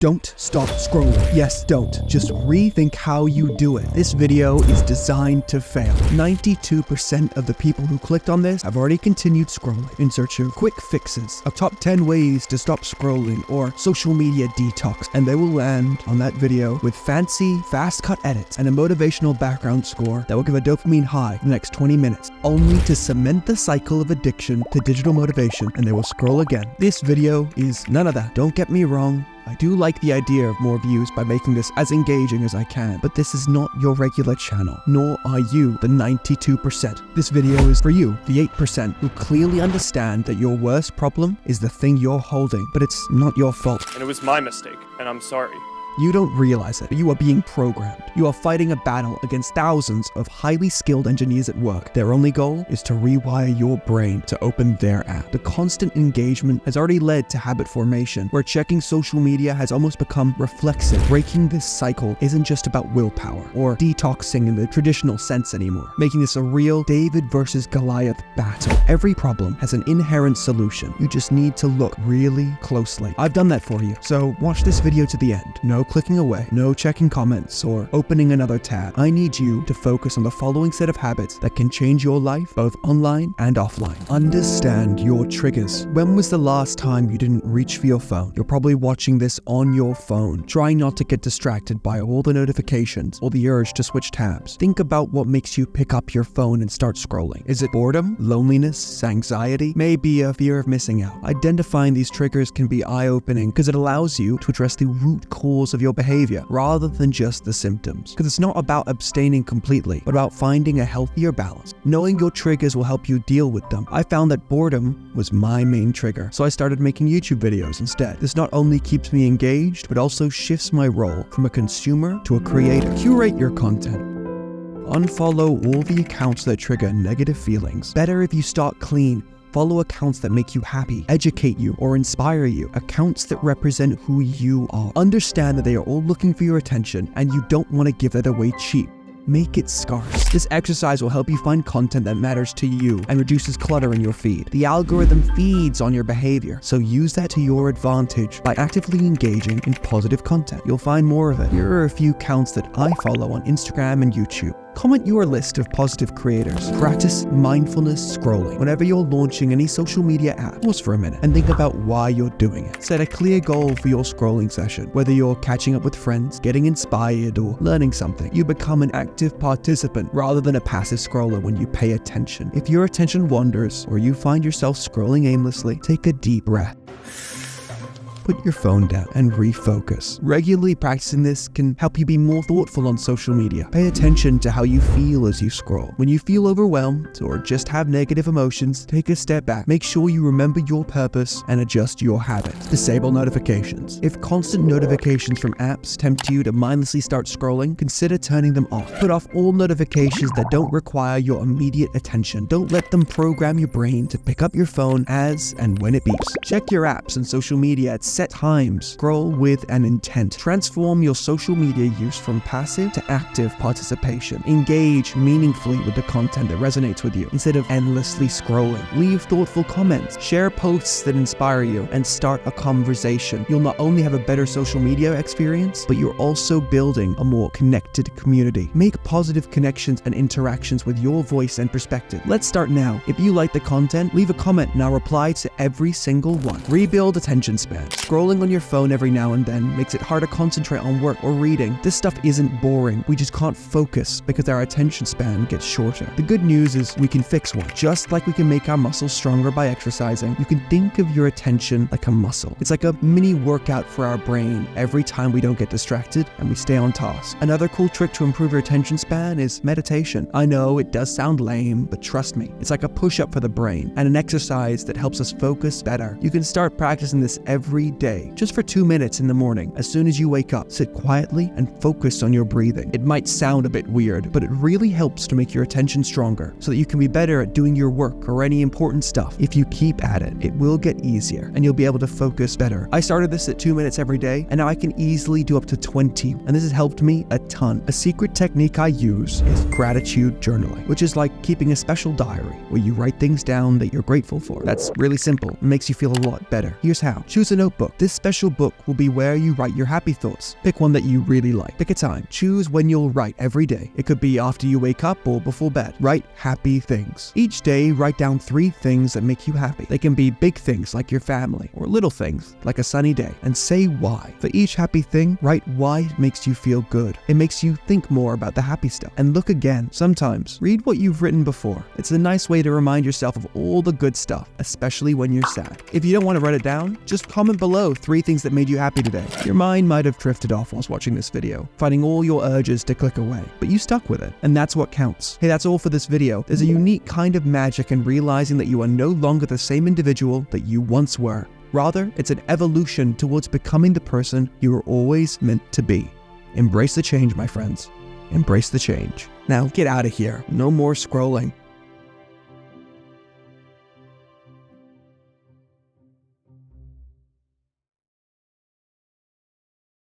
Don't stop scrolling. Yes, don't. Just rethink how you do it. This video is designed to fail. 92% of the people who clicked on this have already continued scrolling in search of quick fixes, of top 10 ways to stop scrolling or social media detox, and they will land on that video with fancy, fast-cut edits and a motivational background score that will give a dopamine high in the next 20 minutes, only to cement the cycle of addiction to digital motivation, and they will scroll again. This video is none of that. Don't get me wrong. I do like the idea of more views by making this as engaging as I can, but this is not your regular channel, nor are you the 92%. This video is for you, the 8%, who clearly understand that your worst problem is the thing you're holding, but it's not your fault. And it was my mistake, and I'm sorry. You don't realize it, but you are being programmed. You are fighting a battle against thousands of highly skilled engineers at work. Their only goal is to rewire your brain to open their app. The constant engagement has already led to habit formation, where checking social media has almost become reflexive. Breaking this cycle isn't just about willpower or detoxing in the traditional sense anymore, making this a real David versus Goliath battle. Every problem has an inherent solution. You just need to look really closely. I've done that for you, so watch this video to the end. No clicking away, no checking comments or opening another tab. I need you to focus on the following set of habits that can change your life both online and offline. Understand your triggers. When was the last time you didn't reach for your phone? You're probably watching this on your phone. Try not to get distracted by all the notifications or the urge to switch tabs. Think about what makes you pick up your phone and start scrolling. Is it boredom, loneliness, anxiety? Maybe a fear of missing out. Identifying these triggers can be eye-opening because it allows you to address the root cause of your behavior rather than just the symptoms. Because it's not about abstaining completely, but about finding a healthier balance. Knowing your triggers will help you deal with them. I found that boredom was my main trigger, so I started making YouTube videos instead. This not only keeps me engaged, but also shifts my role from a consumer to a creator. Curate your content. Unfollow all the accounts that trigger negative feelings. Better if you start clean. Follow accounts that make you happy, educate you, or inspire you. Accounts that represent who you are. Understand that they are all looking for your attention, and you don't want to give that away cheap. Make it scarce. This exercise will help you find content that matters to you and reduces clutter in your feed. The algorithm feeds on your behavior, so use that to your advantage by actively engaging in positive content. You'll find more of it. Here are a few accounts that I follow on Instagram and YouTube. Comment your list of positive creators. Practice mindfulness scrolling. Whenever you're launching any social media app, pause for a minute and think about why you're doing it. Set a clear goal for your scrolling session. Whether you're catching up with friends, getting inspired, or learning something, you become an active participant rather than a passive scroller when you pay attention. If your attention wanders or you find yourself scrolling aimlessly, take a deep breath. Put your phone down and refocus. Regularly practicing this can help you be more thoughtful on social media. Pay attention to how you feel as you scroll. When you feel overwhelmed or just have negative emotions, take a step back. Make sure you remember your purpose and adjust your habits. Disable notifications. If constant notifications from apps tempt you to mindlessly start scrolling, consider turning them off. Put off all notifications that don't require your immediate attention. Don't let them program your brain to pick up your phone as and when it beeps. Check your apps and social media at set times. Scroll with an intent. Transform your social media use from passive to active participation. Engage meaningfully with the content that resonates with you instead of endlessly scrolling. Leave thoughtful comments. Share posts that inspire you and start a conversation. You'll not only have a better social media experience, but you're also building a more connected community. Make positive connections and interactions with your voice and perspective. Let's start now. If you like the content, leave a comment and I'll reply to every single one. Rebuild attention span. Scrolling on your phone every now and then makes it hard to concentrate on work or reading. This stuff isn't boring. We just can't focus because our attention span gets shorter. The good news is we can fix one. Just like we can make our muscles stronger by exercising, you can think of your attention like a muscle. It's like a mini workout for our brain every time we don't get distracted and we stay on task. Another cool trick to improve your attention span is meditation. I know it does sound lame, but trust me, it's like a push-up for the brain and an exercise that helps us focus better. You can start practicing this every day, just for 2 minutes in the morning. As soon as you wake up, sit quietly and focus on your breathing. It might sound a bit weird, but it really helps to make your attention stronger so that you can be better at doing your work or any important stuff. If you keep at it, it will get easier and you'll be able to focus better. I started this at 2 minutes every day and now I can easily do up to 20, and this has helped me a ton. A secret technique I use is gratitude journaling, which is like keeping a special diary where you write things down that you're grateful for. That's really simple. It makes you feel a lot better. Here's how. Choose a notebook book. This special book will be where you write your happy thoughts. Pick one that you really like. Pick a time. Choose when you'll write every day. It could be after you wake up or before bed. Write happy things. Each day, write down 3 things that make you happy. They can be big things like your family, or little things like a sunny day, and say why. For each happy thing, write why it makes you feel good. It makes you think more about the happy stuff. And look again. Sometimes, read what you've written before. It's a nice way to remind yourself of all the good stuff, especially when you're sad. If you don't want to write it down, just comment below 3 things that made you happy today. Your mind might have drifted off whilst watching this video, fighting all your urges to click away, but you stuck with it, and that's what counts. Hey, that's all for this video. There's a unique kind of magic in realizing that you are no longer the same individual that you once were. Rather, it's an evolution towards becoming the person you were always meant to be. Embrace the change, my friends. Embrace the change. Now get out of here. No more scrolling.